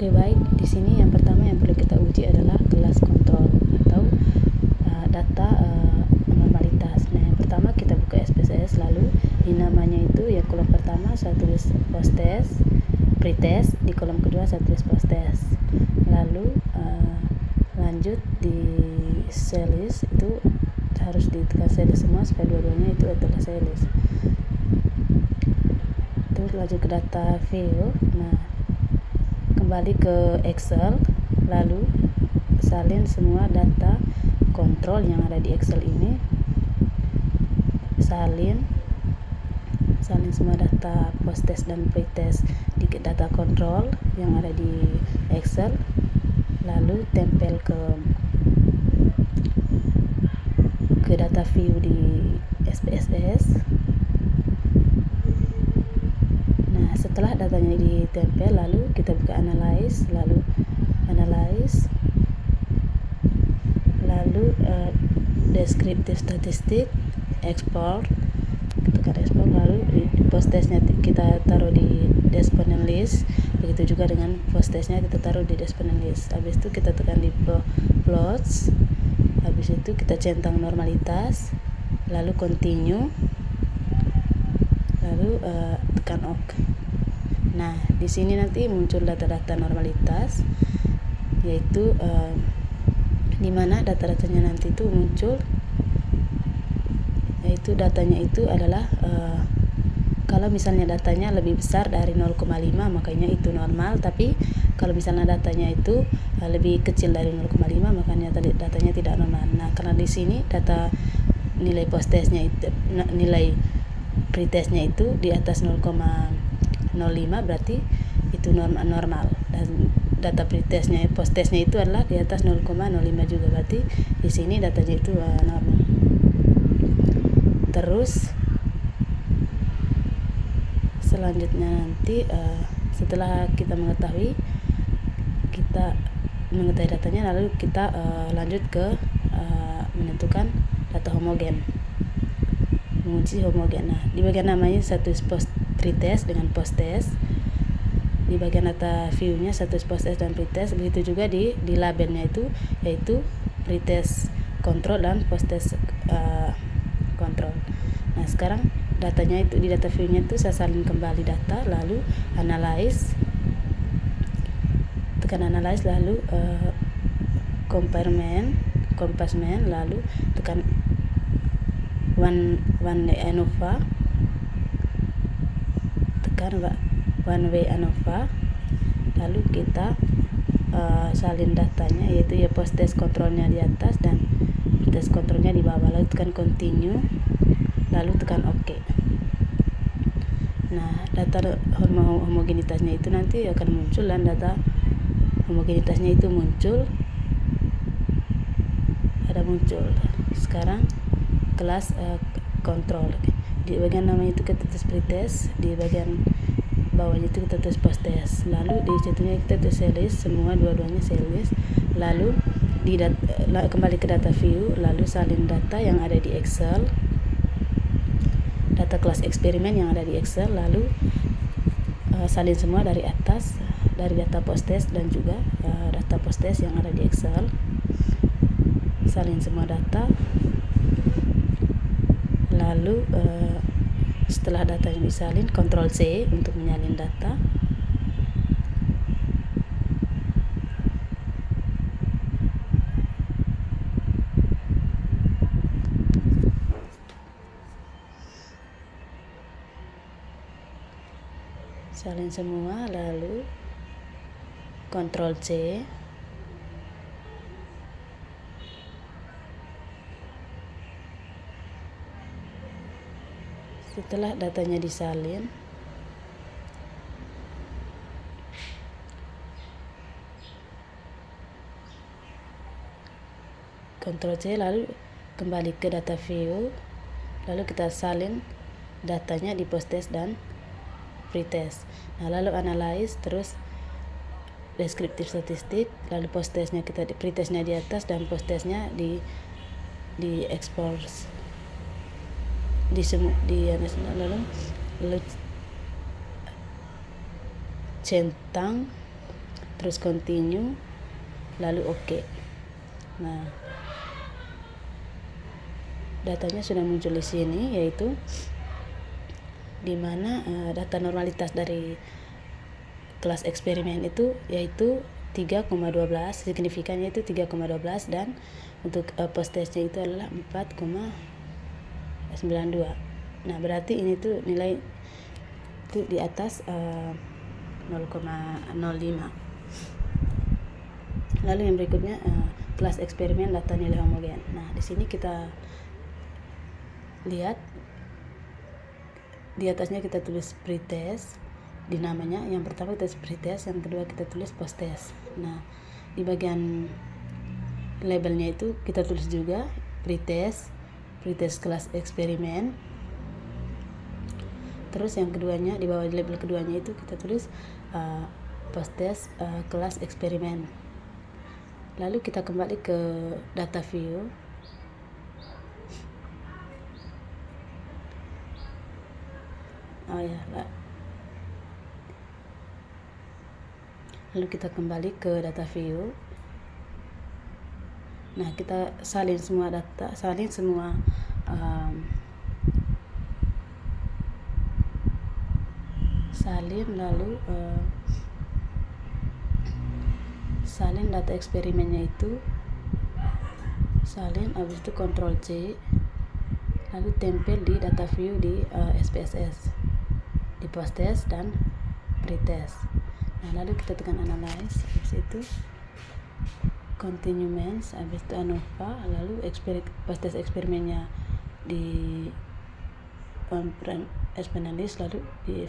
Oke, baik. Di sini yang pertama yang perlu kita uji adalah kelas kontrol atau data normalitas. Nah, yang pertama kita buka SPSS, lalu di namanya itu ya kolom pertama saya tulis post-test, pretest, di kolom kedua saya tulis post-test. Lalu lanjut di setlist itu harus ditekan setlist semua supaya dua-duanya itu adalah setlist. Terus lanjut ke data view. Nah, kembali ke Excel, lalu salin semua data kontrol yang ada di Excel ini, salin semua data post-test dan pre-test di data kontrol yang ada di Excel, lalu tempel ke data view di SPSS. Nah, setelah datanya ditempel, lalu kita buka analyze, lalu descriptive statistik, export, tekan export, lalu di post testnya kita taruh di despondent list. Begitu juga dengan post testnya kita taruh di despondent list. Habis itu kita tekan di plots, habis itu kita centang normalitas, lalu continue, lalu tekan OK. Nah, di sini nanti muncul data-data normalitas, yaitu di mana data-datanya nanti itu muncul, yaitu datanya itu adalah kalau misalnya datanya lebih besar dari 0,5 makanya itu normal, tapi kalau misalnya datanya itu lebih kecil dari 0,5 makanya datanya tidak normal. Nah, karena di sini data nilai post testnya itu, nilai pretestnya itu di atas 0,05 berarti itu normal, dan data pretestnya post testnya itu adalah di atas 0,05 juga, berarti di sini datanya itu normal. Terus selanjutnya nanti setelah kita mengetahui datanya, lalu kita lanjut ke menentukan data homogen, menguji homogen. Nah, di bagian namanya satu post pretest dengan post test, di bagian data view-nya satu post test dan pretest. Begitu juga di labelnya itu, yaitu pretest control dan post test control. Nah, sekarang datanya itu di data view-nya itu saya salin kembali data, lalu analyze, tekan analyze, lalu comparison, lalu tekan one ANOVA, tekan one way ANOVA, lalu kita salin datanya, yaitu ya post test kontrolnya di atas dan test kontrolnya di bawah, lalu tekan continue, lalu tekan OK. Nah, data homogenitasnya itu nanti akan muncul, dan data homogenitasnya itu muncul. Sekarang kelas kontrol, di bagian namanya itu kita tulis pretest, di bagian bawahnya itu kita tulis post test, lalu di situnya kita tulis setlist, semua dua-duanya setlist. Lalu kembali ke data view, lalu salin data yang ada di Excel, data kelas eksperimen yang ada di Excel, lalu salin semua dari atas, dari data post test dan juga data post test yang ada di Excel, salin semua data. Lalu setelah datanya disalin, Ctrl C untuk menyalin data. Salin semua, lalu Ctrl C. Setelah datanya disalin, Ctrl C, lalu kembali ke data view, lalu kita salin datanya di post test dan pretest. Nah, lalu analyze, terus deskriptif statistik, lalu post testnya pretestnya di atas dan post testnya di export lalu centang terus continue, lalu oke. Nah, datanya sudah muncul di sini, yaitu di mana data normalitas dari kelas eksperimen itu yaitu 3,12, signifikannya itu 3,12, dan untuk post testnya itu adalah 4,92. Nah, berarti ini tuh nilai itu di atas 0,05. Lalu yang berikutnya kelas eksperimen data nilai homogen. Nah, di sini kita lihat di atasnya kita tulis pretest di namanya. Yang pertama kita tulis pretest, yang kedua kita tulis post test. Nah, di bagian labelnya itu kita tulis juga pretest kelas eksperimen. Terus yang keduanya di bawah label keduanya itu kita tulis post test kelas eksperimen. Lalu kita kembali ke data view. Lalu kita kembali ke data view. Nah, kita salin semua data, salin lalu salin data eksperimennya itu, salin, habis itu Ctrl C, lalu tempel di data view di SPSS, di post test dan pretest. Nah, lalu kita tekan analyze, habis itu continue mens, habis itu ANOVA, lalu post test eksperimennya di on-prem as penulis, lalu di